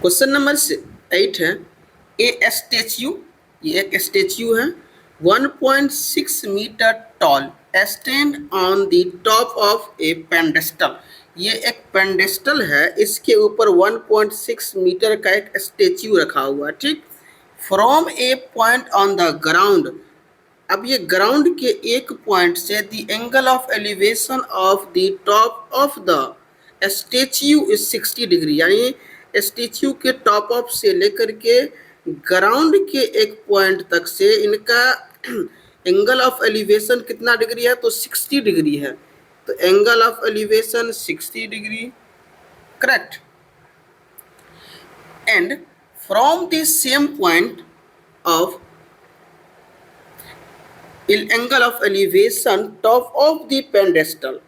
Question number 8 है, ए statue, ये एक स्टेच्यू है 1.6 metre tall stand on the top of a pedestal. ये एक पेंडेस्टल है, इसके ऊपर 1.6 मीटर का एक स्टेच्यू रखा हुआ है, ठीक। From A point on the ground, अब ये ग्राउंड के एक पॉइंट से the angle of elevation of the top of the statue is 60 degree, यानी स्टेच्यू के टॉप ऑफ से लेकर के ग्राउंड के एक पॉइंट तक से इनका एंगल ऑफ एलिवेशन कितना डिग्री है, तो 60 डिग्री है। तो angle of elevation 60 degree, correct. And from the same point of angle of elevation top of the pedestal,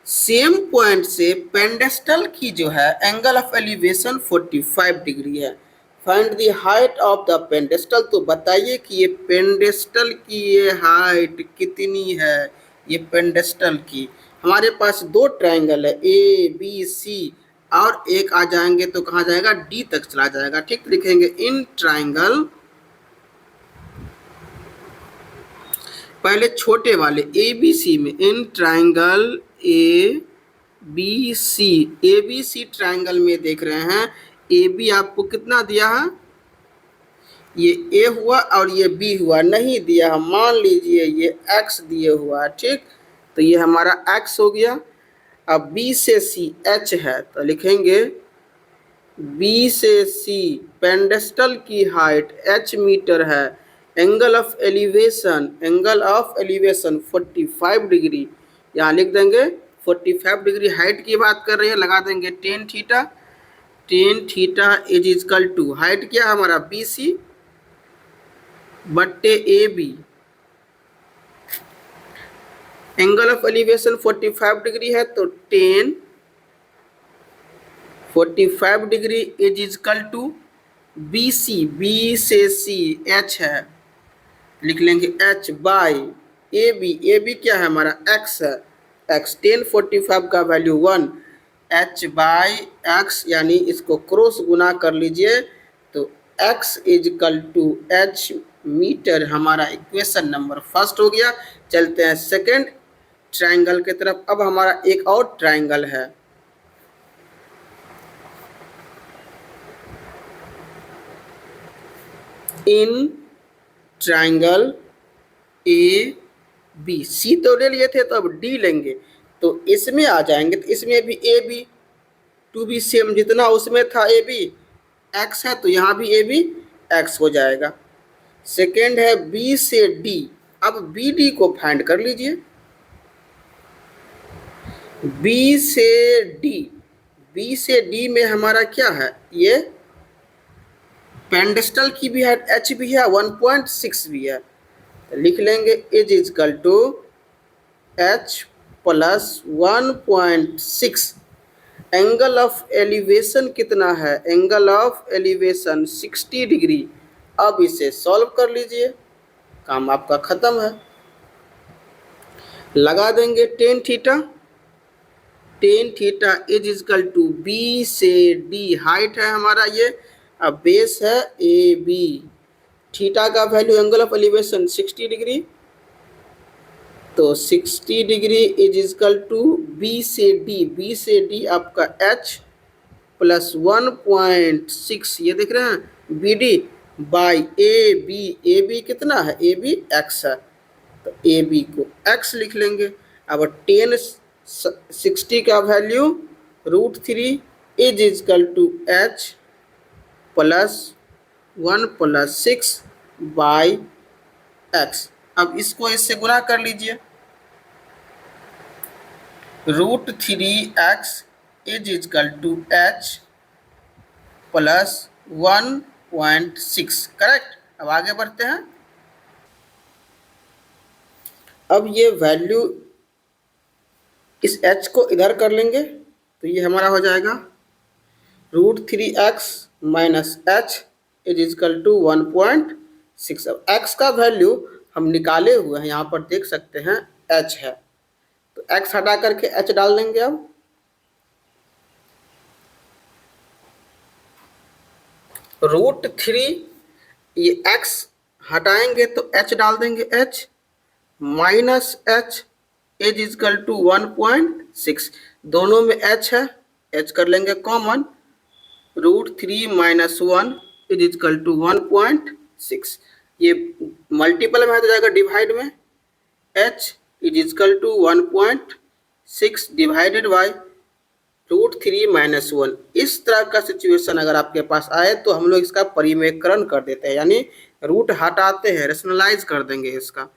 same point से पेंडेस्टल की जो है एंगल ऑफ एलिवेशन 45 डिग्री है। Find the height of the pedestal, तो बताइए कि ये पेंडेस्टल की ये हाइट कितनी है। ये पेंडेस्टल की हमारे पास दो ट्रायंगल है ए बी सी, और एक आ जाएंगे तो कहाँ जाएगा, डी तक चला जाएगा, ठीक। लिखेंगे इन ट्रायंगल, पहले छोटे वाले ए बी सी में, in triangle A B C triangle में देख रहे हैं ए बी आपको कितना दिया है, ये ए हुआ और ये बी हुआ, नहीं दिया है, मान लीजिए ये एक्स दिए हुआ है, ठीक। तो ये हमारा एक्स हो गया। अब बी से सी एच है, तो लिखेंगे बी से सी पेंडेस्टल की हाइट एच मीटर है, एंगल ऑफ एलिवेशन 45 डिग्री, यहाँ लिख देंगे 45 डिग्री हाइट की बात कर रही है, लगा देंगे tan theta is equal to, height क्या है हमारा बी सी बट्टे A B, angle of elevation 45 degree है, तो 45 degree is equal to B से सी एच है, लिख लेंगे एच बाई ए बी क्या है हमारा एक्स है, एक्स 1045 का वैल्यू 1, एच बाई एक्स, यानी इसको क्रॉस गुना कर लीजिए तो X is equal to H meter, हमारा इक्वेशन नंबर फर्स्ट हो गया। चलते हैं सेकंड ट्रायंगल की तरफ। अब हमारा एक और ट्रायंगल है, इन ट्रायंगल ए बी, सी तो ले लिए थे तो अब डी लेंगे, तो इसमें आ जाएंगे, तो इसमें भी A B to B same, जितना उसमें था ए बी एक्स है, तो यहाँ भी ए बी एक्स हो जाएगा। सेकेंड है बी से डी, अब बी डी को फाइंड कर लीजिए, बी से डी में हमारा क्या है, ये पेंडेस्टल की भी है, एच भी है, 1.6 भी है, तो लिख लेंगे is equal to H plus 1.6, angle of elevation कितना है, एंगल ऑफ एलिवेशन 60 डिग्री। अब इसे सॉल्व कर लीजिए, काम आपका खत्म है। लगा देंगे tan theta is equal to B से डी, हाइट है हमारा ये, अब बेस है ए बी, थीटा का value angle of elevation 60 degree, तो 60 degree is equal to B से डी आपका एच प्लस 1.6, ये देख रहे हैं B D by A B कितना है, ए बी एक्स है, तो ए बी को एक्स लिख लेंगे। अब 60 का value √3 is equal to H plus 1+6 by X. अब इसको इससे गुना कर लीजिए, √3x is equal to H plus 1.6, correct. अब आगे बढ़ते हैं। अब ये वैल्यू इस h को इधर कर लेंगे, तो ये हमारा हो जाएगा √3x minus H is equal to 1.6। अब x का वैल्यू हम निकाले हुए हैं, यहाँ पर देख सकते हैं h है, तो x हटा करके h डाल देंगे। अब √3 ये x हटाएंगे तो h डाल देंगे, h minus h is equal to 1.6, दोनों में h है, h कर लेंगे common, √3 minus 1 is equal to 1.6, ये मल्टीपल में आ जाएगा डिवाइड में, h is equal to 1.6 divided by √3 minus 1। इस तरह का सिचुएशन अगर आपके पास आए तो हम लोग इसका परिमेयकरण कर देते हैं, यानी रूट हटाते हैं, रेशनलाइज कर देंगे इसका,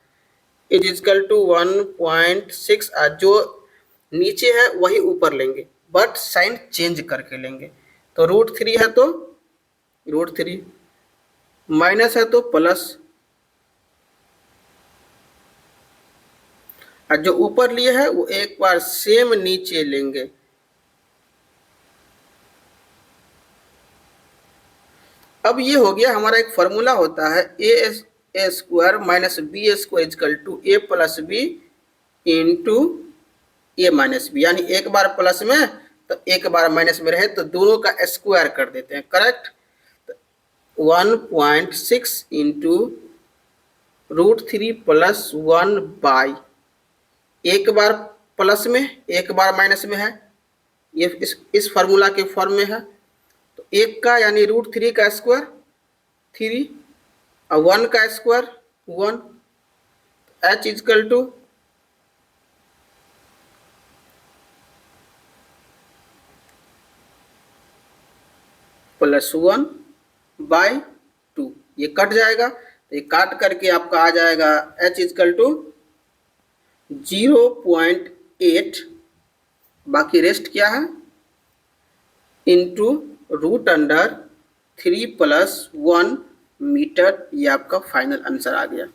इज इक्वल टू 1.6, जो नीचे है वही ऊपर लेंगे बट साइन चेंज करके लेंगे। तो √3 है तो √3, माइनस है तो प्लस, और जो ऊपर लिए है वो एक बार सेम नीचे लेंगे। अब ये हो गया हमारा, एक फॉर्मूला होता है A square minus B square equal to A plus B into A minus B, यानी एक बार प्लस में तो एक बार माइनस में रहे तो दोनों का स्क्वायर कर देते हैं, करेक्ट। 1.6 इंटू √3 प्लस 1 बाई, एक बार प्लस में एक बार माइनस में है, ये इस फार्मूला के फॉर्म में है, तो एक का यानी √3 का स्क्वायर 3 और 1 का square 1, h equal to +1 by 2, ये कट जाएगा, तो ये काट करके आपका आ जाएगा h इक्वल टू 0.8, बाकी रेस्ट क्या है इंटू √3 + 1 मीटर, ये आपका फाइनल आंसर आ गया।